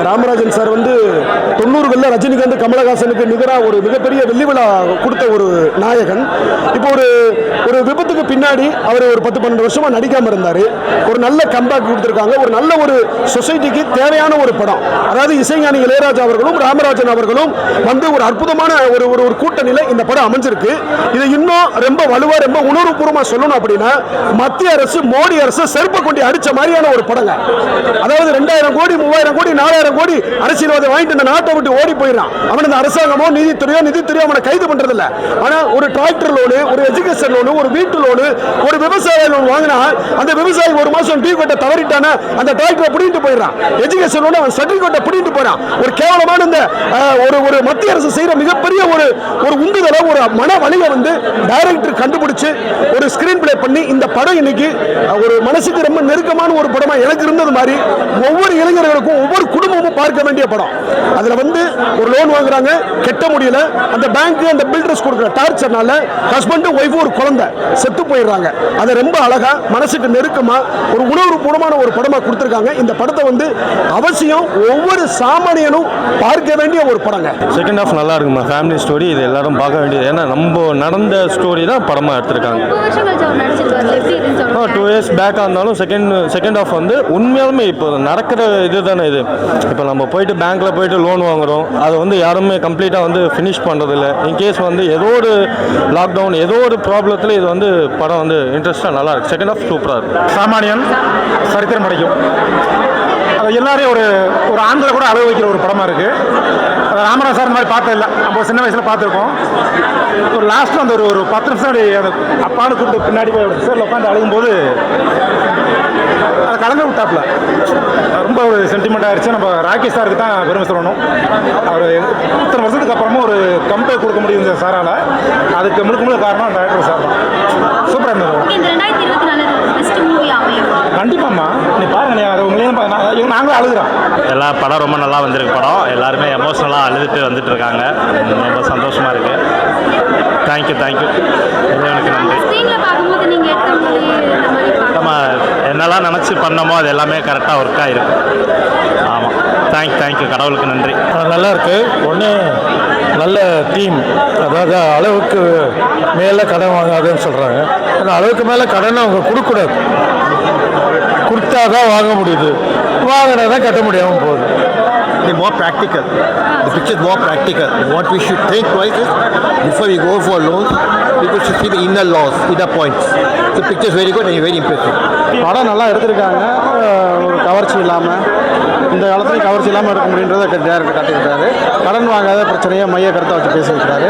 Ramarajan sir வந்து 90களில் ரஜினிகாந்த் கமலஹாசனுக்கு நிகராக ஒரு மிகப்பெரிய வெள்ளி விழா கொடுத்த ஒரு நாயகன். இப்போ ஒரு விபத்துக்கு பின்னாடி அவர் ஒரு 10-12 வருஷமா நடிக்காம இருந்தார். ஒரு நல்ல கம்பேக் கொடுத்துருக்காங்க. ஒரு நல்ல ஒரு சொசைட்டிக்கு தேவையான ஒரு படம். அதாவது இசைஞானி இளையராஜா அவர்களும் ராமராஜன் அவர்களும் வந்து ஒரு அற்புதமான ஒரு கூட்டணியில் இந்த படம் அமைஞ்சிருக்கு. இது இன்னும் ரொம்ப வலுவா ரொம்ப உணர்வுபூர்வமாக சொல்லணும் அப்படின்னா மத்திய அரசு மோடி அரசு செருப்பை கொண்டு அடிச்ச மாதிரியான ஒரு படங்க. அதாவது 2000 கோடி 3000 கோடி 4000 கோடி அரசியல்வாதி வாங்கிட்டு இந்த நாட்டை விட்டு ஓடி போயிடறான். அவன் இந்த அரசாங்கமோ நிதித்துறையோ அவனை கைது பண்றது இல்ல. ஆனா ஒரு டிராக்டர் லோனு, ஒரு எஜுகேஷன் லோனு, ஒரு வீட்டு லோனு, ஒரு விவசாய லோன் வாங்கினா அந்த விவசாயி ஒரு மாசம் டீ கொட்டை தவறிட்டான அந்த டிராக்டரை பிடிட்டு போயிடறான். எஜுகேஷன் லோன் அவன் சர்டிபிகேட்டை பிடிட்டு போறான். ஒரு கேவலமான இந்த ஒரு மத்திய அரசு செய்யற மிகப்பெரிய ஒரு உந்துதலை ஒரு மன வலியை வந்து டைரக்டர் கண்டுபிடிச்சு ஒரு ஸ்கிரீன் பிளே பண்ணி இந்த படம் இன்னைக்கு ஒரு மனசுக்கு ரொம்ப நெருக்கமான ஒரு படமா எனக்கு இருந்தது மாதிரி ஒவ்வொரு இளைஞர்களுக்கும் ஒவ்வொரு குடும்பமும் பார்க்க வேண்டிய படம். அதுல வந்து ஒரு லோன் வாங்குறாங்க, கெட்ட முடியல, அந்த பேங்க் அந்த பில்டர்ஸ் கொடுக்குற டார்ச்சர்னால ஹஸ்பண்ட் ஒய்ஃப் ஒரு குழந்தை செத்து போயிடுறாங்க. அதை ரொம்ப அழகா மனசுக்கு நெருக்கமா ஒரு உணர்வுபூர்வமான ஒரு படமா கொடுத்துருக்காங்க. இந்த படத்தை வந்து அவசியம் ஒவ்வொரு சாமானியனும் பார்க்க வேண்டிய ஒரு படங்க. செகண்ட் ஹாஃப் நல்லா இருக்குமா, ஃபேமிலி ஸ்டோரி, இது எல்லாரும் பார்க்க வேண்டியது. ஏன்னா நம்ம நடந்த ஸ்டோரி தான் படமா எடுத்திருக்காங்க. 2 இயர்ஸ் பேக்காக இருந்தாலும் செகண்ட் ஹாஃப் வந்து உண்மையாலுமே இப்போ நடக்கிற இது தானே. இது இப்போ நம்ம போயிட்டு பேங்க்கில் போயிட்டு லோன் வாங்குகிறோம், அதை வந்து யாருமே கம்ப்ளீட்டாக வந்து ஃபினிஷ் பண்ணுறதில்ல. இன்கேஸ் வந்து ஏதோ ஒரு லாக்டவுன் ஏதோ ஒரு ப்ராப்ளத்தில் இது வந்து படம் வந்து இன்ட்ரெஸ்ட்டாக நல்லா இருக்குது. செகண்ட் ஹாஃப் சூப்பராக இருக்குது. சாமானியன் சரித்திரம் படைக்கும். அது எல்லாரையும் ஒரு ஆண்களை கூட அழகு வைக்கிற ஒரு படமாக இருக்குது. ராமராஜ் சார் இந்த மாதிரி பார்த்ததில்ல, நம்ம சின்ன வயசில் பார்த்துருக்கோம். ஒரு லாஸ்ட்டில் அந்த ஒரு 10 நிமிஷம் அந்த அப்பான்னு கூப்பிட்டு பின்னாடி போய் சார் உட்காந்து அழுகும்போது அதை கலந்து விட்டாப்புல ரொம்ப ஒரு சென்டிமெண்ட் ஆயிடுச்சு. நம்ம ராகேஷ் சாருக்கு தான் பெருமை சொல்லணும். அவர் இத்தனை வருஷத்துக்கு அப்புறமா ஒரு கம்பேக் கொடுக்க முடியும் இந்த சாரால். அதுக்கு முழுக்க காரணம் டைரக்டர் சார் தான். சூப்பராக இருந்தது. கண்டிப்பாம்மா நீ பாருங்க, அதை உங்களையும் நாங்களும் அழுகுறோம். எல்லா படம் ரொம்ப நல்லா வந்திருக்கு. படம் எல்லாருமே எமோஷ்னலாக அழுதுட்டு வந்துட்டு இருக்காங்க. ரொம்ப சந்தோஷமாக இருக்குது. தேங்க்யூ இறைவனுக்கு நன்றி. நம்ம என்னெல்லாம் நினச்சி பண்ணமோ அது எல்லாமே கரெக்டாக ஒர்க் ஆகிருக்கு. ஆமாம், தேங்க்யூ கடவுளுக்கு நன்றி. நல்லா இருக்குது. ஒன்று நல்ல டீம், அதாவது அளவுக்கு மேலே கடன் வாங்காதுன்னு சொல்கிறாங்க. ஆனால் அளவுக்கு மேலே கடனை அவங்க கொடுக்கக்கூடாது, கொடுத்தா தான் வாங்க முடியுது, வாங்கினா தான் கட்ட முடியாமல் போகுது. More practical. The picture is more practical. What we should think twice is before we go for loans, people should see the inner laws, inner points. The picture is very good and very impressive. படம் நல்லா எடுத்திருக்காங்க. ஒரு கவர்ச்சி இல்லாமல் இந்த காலத்துலையும் கவர்ச்சி இல்லாமல் எடுக்க முடியுன்றதை டேரக்டர் காட்டியிருக்காரு. கடன் வாங்காத பிரச்சனையை மைய கருத்தை வச்சு பேசியிருக்கிறாரு.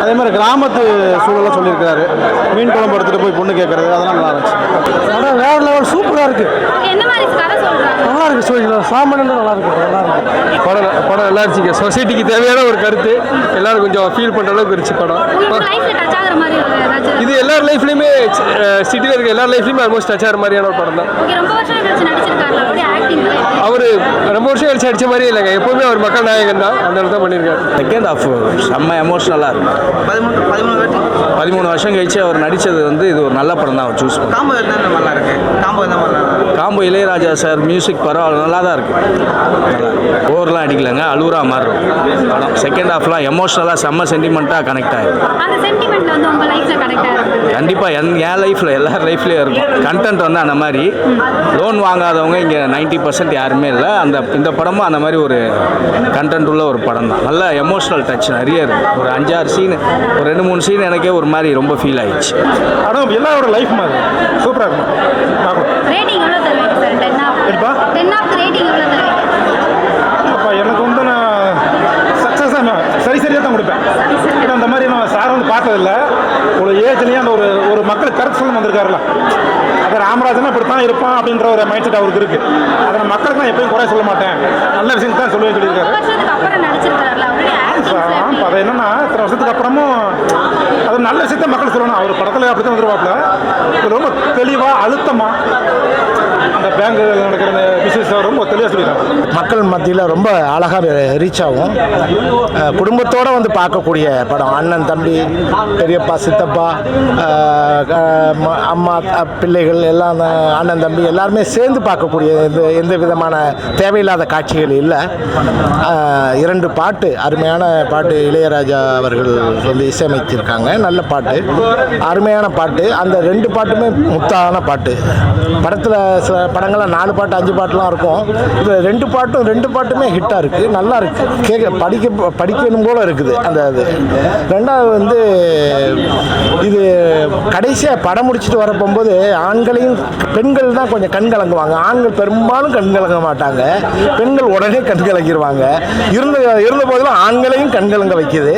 அதே மாதிரி கிராமத்து சூழலை சொல்லியிருக்கிறாரு. மீன் குழம்பு எடுத்துகிட்டு போய் பொண்ணு கேட்கறது அதெல்லாம் நல்லா இருந்துச்சு. படம் வேற லெவல் சூப்பராக இருக்குது. நல்லா இருக்குது. சாமானியம் நல்லா இருக்குது. படம் நல்லா இருந்துச்சு. சொசைட்டிக்கு தேவையான ஒரு கருத்து எல்லாரும் கொஞ்சம் ஃபீல் பண்ணுற அளவுக்கு இருந்துச்சு படம். இது எல்லார் லைஃப்லையுமே சிட்டியில் இருக்க எல்லார் லைஃப்லையுமே ஆல்மோஸ்ட் டச் ஆகிற மாதிரியான ஒரு படம் தான். அவர் ரொம்ப வருஷம் கழிச்சு அடித்த மாதிரியே இல்லைங்க. எப்போவுமே அவர் மக்கள் நாயகன் தான். அந்த இடத்துல பண்ணியிருக்காரு. செகண்ட் ஹாஃப் செம்ம எமோஷ்னலாக இருக்கும். 13 வருஷம் கழிச்சு அவர் நடித்தது வந்து இது ஒரு நல்ல படம் தான். அவர் சூஸ் பண்ணி நல்லா இருக்கு. காம்போ இளையராஜா சார் மியூசிக் பரவாயில்ல, நல்லா தான் இருக்குது. ஓவரெலாம் அடிக்கலைங்க, அழுகுறா மாதிரி இருக்கும் படம். செகண்ட் ஹாஃப்லாம் எமோஷ்னலாக செம்ம சென்டிமெண்ட்டாக கனெக்ட் ஆகிடும். கண்டிப்பாக என் லைஃப்பில் எல்லார் லைஃப்லேயும் இருக்கும். கண்டென்ட் வந்து அந்த மாதிரி லோன் வாங்காதவங்க இங்கே 90% யாருமே இல்லை. இந்த படமும் அந்த மாதிரி ஒரு கண்டென்ட் உள்ள ஒரு படம் தான். நல்ல எமோஷ்னல் டச் நிறைய இருக்குது. ஒரு 5-6 சீன், ஒரு 2-3 சீன் எனக்கே ஒரு மாதிரி ரொம்ப ஃபீல் ஆயிடுச்சு. ஆனால் எல்லாரோட லைஃப் மாதிரி சூப்பராக இருக்கும். அப்போ எனக்கு வந்து நான் சக்ஸஸாக சரியாக தான் கொடுப்பேன். ஏன்னா அந்த மாதிரி நான் சார் வந்து பார்த்ததில்ல. ஒரு ஏஜ்லேயே அந்த ஒரு மக்களுக்கு கருத்து சொல்ல வந்திருக்காருல, அது ராமராஜன் இப்படி தான் இருப்பான் அப்படின்ற ஒரு மைண்ட் செட் அவருக்கு இருக்குது. அதை நான் மக்களுக்கு நான் எப்பயும் குறைய சொல்ல மாட்டேன், நல்ல விஷயம் தான் சொல்லுவேன் சொல்லியிருக்காரு. அது என்னன்னா இத்தனை வருஷத்துக்கு அப்புறமும் அது நல்ல விஷயத்த மக்கள் சொல்லணும். அவர் படத்தில் அப்படி தான் வந்துருவாப்புல. ரொம்ப தெளிவாக அழுத்தமாக அந்த பேங்க் நடக்கிற பிஸ்னஸ் ரொம்ப தெளிவாக சொல்லிடுறாங்க. மக்கள் மத்தியில் ரொம்ப அழகாக ரீச் ஆகும். குடும்பத்தோடு வந்து பார்க்கக்கூடிய படம். அண்ணன் தம்பி பெரியப்பா சித்தப்பா அம்மா பிள்ளைகள் எல்லாம் அண்ணன் தம்பி எல்லாருமே சேர்ந்து பார்க்கக்கூடிய எந்த விதமான தேவையில்லாத காட்சிகள் இல்லை. 2 பாட்டு அருமையான பாட்டு இளையராஜா அவர்கள் வந்து இசையமைத்திருக்காங்க. நல்ல பாட்டு, அருமையான பாட்டு. அந்த 2 பாட்டுமே முத்தான பாட்டு. படத்தில் சில படங்கள்லாம் 4 பாட்டு 5 பாட்டுலாம் இருக்கும். இது 2 பாட்டுமே ஹிட்டாக இருக்குது, நல்லா இருக்குது, படிக்கணும் போல இருக்குது அந்த இது. 2வது வந்து இது கடைசியாக படம் முடிச்சுட்டு வர போகும்போது ஆண்களையும் பெண்கள் தான் கொஞ்சம் கண் கலங்குவாங்க. ஆண்கள் பெரும்பாலும் கண் கலங்க மாட்டாங்க, பெண்கள் உடனே கண் கலங்கிடுவாங்க. இருந்த போதிலும் ஆண்களையும் கண் கலங்க வைக்குது.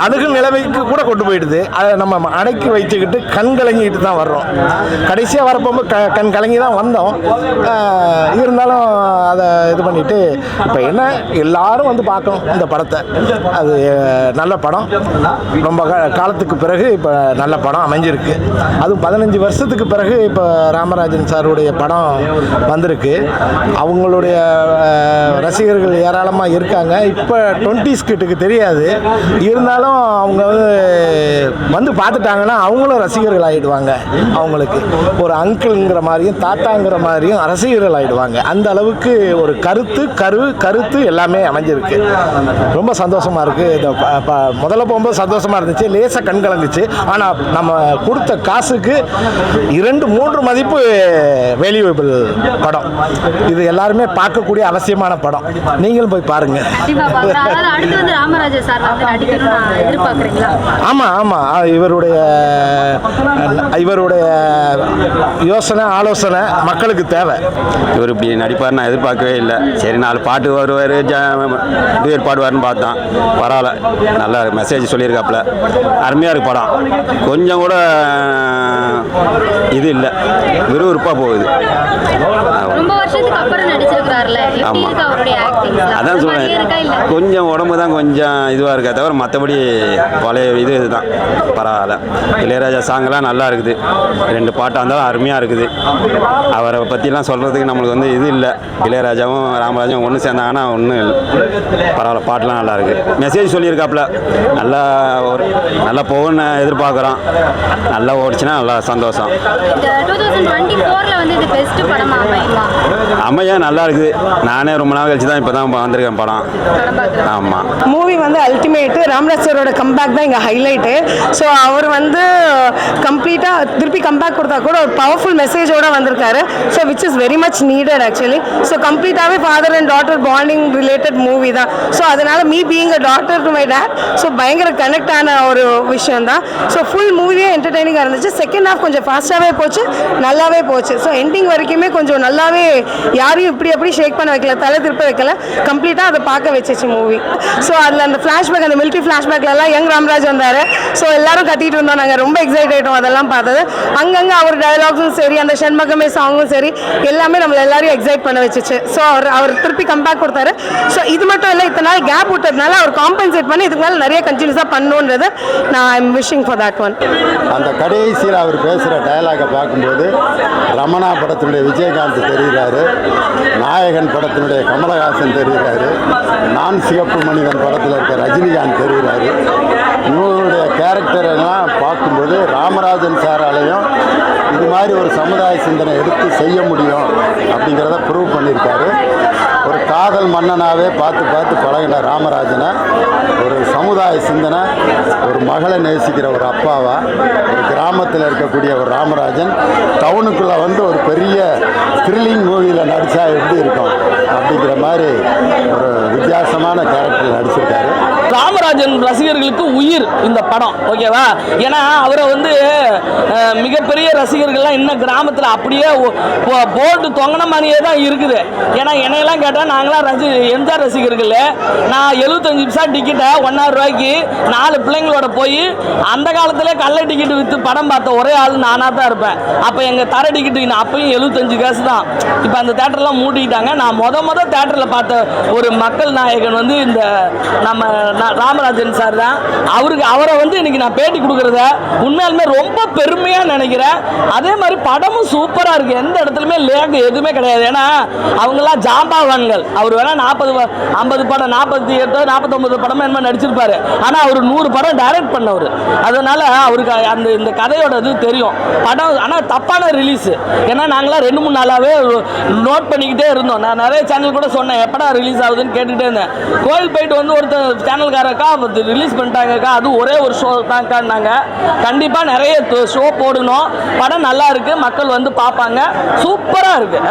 அழுகு நிலைமைக்கு கூட கொண்டு போயிடுது. அதை நம்ம அடக்கி வைத்துக்கிட்டு கண் கலங்கிட்டு தான் வர்றோம். கடைசியாக வரப்போகும்போது கண் கலங்கி தான் வந்தோம். இருந்தாலும் அதை இது பண்ணிட்டு இப்போ என்ன எல்லாரும் வந்து பார்க்கணும் இந்த படத்தை. அது நல்ல படம், ரொம்ப காலத்துக்கு பிறகு இப்போ நல்ல படம் அமைஞ்சிருக்கு. அதுவும் 15 வருஷத்துக்கு பிறகு இப்போ ராமராஜன் சாருடைய படம் வந்திருக்கு. அவங்களுடைய ரசிகர்கள் ஏராளமாக இருக்காங்க. இப்போ 20s கிட்டுக்கு தெரியாது, இருந்தாலும் அவங்க வந்து பார்த்துட்டாங்கன்னா அவங்களும் ரசிகர்கள் ஆகிடுவாங்க. அவங்களுக்கு ஒரு அங்கிள்ங்கிற மாதிரியும் தாத்தாங்கிற மாதிரியும் ரசிகர்கள் ஆகிடுவாங்க. அந்த அளவுக்கு ஒரு கருத்து எல்லாமே அமைஞ்சிருக்கு. ரொம்ப சந்தோஷமாக இருக்குது. இந்த முதல்ல போகும்போது சந்தோஷமாக இருந்துச்சு, லேசாக கண் கலங்குச்சு. ஆனால் நம்ம கொடுத்த காசுக்கு 2-3 மதிப்பு வேல்யூபிள் படம். இது எல்லாருமே பார்க்கக்கூடிய அவசியமான படம். நீங்களும் போய் பாருங்க. ஆமாம், இவருடைய யோசனை ஆலோசனை மக்களுக்கு தேவை. இவர் இப்படி நடிப்பார் நான் எதிர்பார்க்கவே இல்லை. சரி 4 பாட்டு வருவார், டூயட் பாடுவார்னு பார்த்தோம். பரவாயில்ல, நல்லா மெசேஜ் சொல்லியிருக்காப்புல. அருமையாக இருக்கு படம். கொஞ்சம் கூட இது இல்லை, விறுவிறுப்பாக போகுது. அதான் சொல்கிறேன், கொஞ்சம் உடம்பு தான் கொஞ்சம் இதுவாக இருக்கா தவிர மற்றபடி பழைய இதுதான் பரவாயில்ல. இளையராஜா சாங்கெல்லாம் நல்லா இருக்குது. 2 பாட்டாக இருந்தாலும் அருமையாக இருக்குது. அவரை பற்றிலாம் சொல்கிறதுக்கு நம்மளுக்கு வந்து இது இல்லை. இளையராஜாவும் ராமராஜும் ஒன்று சேர்ந்தாங்கன்னா ஒன்றும் இல்லை. பரவாயில்ல, பாட்டெலாம் நல்லா இருக்குது. மெசேஜ் சொல்லியிருக்காப்புல. நல்லா போகும்னு எதிர்பார்க்குறோம். நல்லா ஓடிச்சுன்னா நல்லா சந்தோஷம். அமையா நல்லா இருக்குது. நானே ரொம்ப நாள் கழிச்சு தான் இப்போ தான் வந்திருக்கேன் படம். ஆமாம், மூவி வந்து அல்டிமேட்டு. ராமராஜ் சாரோட கம்பேக் தான் இங்கே ஹைலைட்டு. ஸோ அவர் வந்து கம்ப்ளீட்டாக திருப்பி கம்பேக் கொடுத்தா கூட ஒரு பவர்ஃபுல் மெசேஜோடு வந்திருக்காரு. So which is very much needed actually. So கம்ப்ளீட்டாகவே father and daughter bonding related movie தான். ஸோ அதனால் me being a daughter to my dad, so பயங்கர கனெக்ட் ஆன ஒரு விஷயம் தான். ஸோ ஃபுல் மூவியே என்டர்டெய்னிங்காக இருந்துச்சு. செகண்ட் ஹாஃப் கொஞ்சம் ஃபாஸ்ட்டாகவே போச்சு, நல்லாவே போச்சு. ஸோ எண்டிங் வரைக்குமே கொஞ்சம் நல்லாவே யாரையும் இப்படி ஷேக் பண்ண வைக்கல, தலை திருப்ப வைக்கல, கம்ப்ளீட்டாக அதை பார்க்க வச்சிச்சு மூவி. ஸோ அதில் அந்த ஃப்ளாஷ்பேக், அந்த மிலிட்ரி ஃப்ளாஷ்பேக்லலாம் யங் ராமராஜ் வந்தார். ஸோ எல்லாரும் கத்திட்டு இருந்தோம், நாங்கள் ரொம்ப எக்ஸைட் ஆகிட்டோம் அதெல்லாம் பார்த்தது. அங்கங்கே அவர் டயலாக்ஸும் சரி, அந்த ஷண்மகமே சாங்கும் சரி, எல்லாமே நம்மளை எல்லாரையும் எக்ஸைட் பண்ண வச்சிச்சு. ஸோ அவர் திருப்பி கம்பேக் கொடுத்தாரு. ஸோ இது மட்டும் இல்லை, இத்தனை நாள் கேப் விட்டதுனால அவர் காம்பன்சேட் பண்ணி இதுக்கு மேலே நிறைய கண்டினியூஸாக பண்ணணுன்றது நான் I am wishing for that one. அந்த கடைசியில் அவர் பேசுகிற டயலாகை பார்க்கும்போது ரமணா படத்தினுடைய விஜயகாந்த் தெரிகிறாரு, நாயகன் படத்தினுடைய கமலஹாசன் தெரிகிறாரு, நான் சிவப்பு மனிதன் படத்தில் இருக்க ரஜினிகாந்த் தெரிகிறாரு. இவங்களுடைய கேரக்டர் எல்லாம் பார்க்கும்போது ராமராஜன் சாராலையும் இது மாதிரி ஒரு சமுதாய சிந்தனை எடுத்து செய்ய முடியும் அப்படிங்கிறத ப்ரூவ் பண்ணியிருக்காரு. ஒரு காதல் மன்னனாகவே பார்த்து பழகின ராமராஜனை ஒரு சமுதாய சிந்தனை, ஒரு மகளை நேசிக்கிற ஒரு அப்பாவா, ஒரு கிராமத்தில் இருக்கக்கூடிய ஒரு ராமராஜன் டவுனுக்குள்ளே வந்து ஒரு பெரிய த்ரில்லிங் மூவியில் நடித்தா எப்படி இருக்கும் அப்படிங்கிற மாதிரி ஒரு வித்தியாசமான கேரக்டர் நடிச்சிருக்காரு. ராமராஜன் ரசிகர்களுக்கு உயிர் இந்த படம், ஓகேவா? ஏன்னா அவரை வந்து மிகப்பெரிய ரசிகர்கள்லாம் இன்னும் கிராமத்தில் அப்படியே போட்டு தொங்கின மாதிரியே தான் இருக்குது. ஏன்னா என்னையெல்லாம் கேட்டால் நாங்களாம் எம்ஜிஆர் ரசிகர்கள். நான் 75 பைசா டிக்கெட்டை 1,000 ரூபாய்க்கு 4 பிள்ளைங்களோட போய் அந்த காலத்திலே கள்ள டிக்கெட்டு விற்று படம் பார்த்த ஒரே ஆள் நானாக தான் இருப்பேன். அப்போ எங்கள் தர டிக்கெட்டு அப்பயும் 75 காசு தான். இப்போ அந்த தேட்டர்லாம் மூடிக்கிட்டாங்க. நான் மொத தேட்டரில் பார்த்த ஒரு மக்கள் நாயகன் வந்து இந்த நம்ம ராமராஜன் சார் தான். அவரை வந்து இன்னைக்கு நான் பேட்டி கொடுக்குறத உண்மையாலுமே ரொம்ப பெருமையாக நினைக்கிறேன். அதே மாதிரி படமும் சூப்பராக இருக்குது, எந்த இடத்துலையுமே லேக் எதுவுமே கிடையாது. ஏன்னா அவங்கெல்லாம் ஜாம்பாவான்கள். அவர் வேணால் 50 படம் 48 49 படமும் என்ன நடிச்சிருப்பாரு. ஆனால் அவர் 100 படம் டைரக்ட் பண்ணவர். அதனால அவருக்கு இந்த கதையோட இது தெரியும். படம் ஆனால் தப்பான ரிலீஸ். ஏன்னா நாங்களாம் 2-3 நாளாகவே நோட் பண்ணிக்கிட்டே இருந்தோம். நான் நிறைய சேனல் கூட சொன்னேன் எப்படா ரிலீஸ் ஆகுதுன்னு கேட்டுகிட்டே இருந்தேன். கோயில் போயிட்டு வந்து ஒருத்தர் சேனல்காரக்கா ரிலீஸ் பண்ணிட்டாங்கக்கா, அது ஒரே ஒரு ஷோ தான்க்கான்னாங்க. கண்டிப்பாக நிறைய ஷோ போடணும். படம் நல்லா இருக்குது, மக்கள் வந்து பார்ப்பாங்க. சூப்பராக இருக்குது.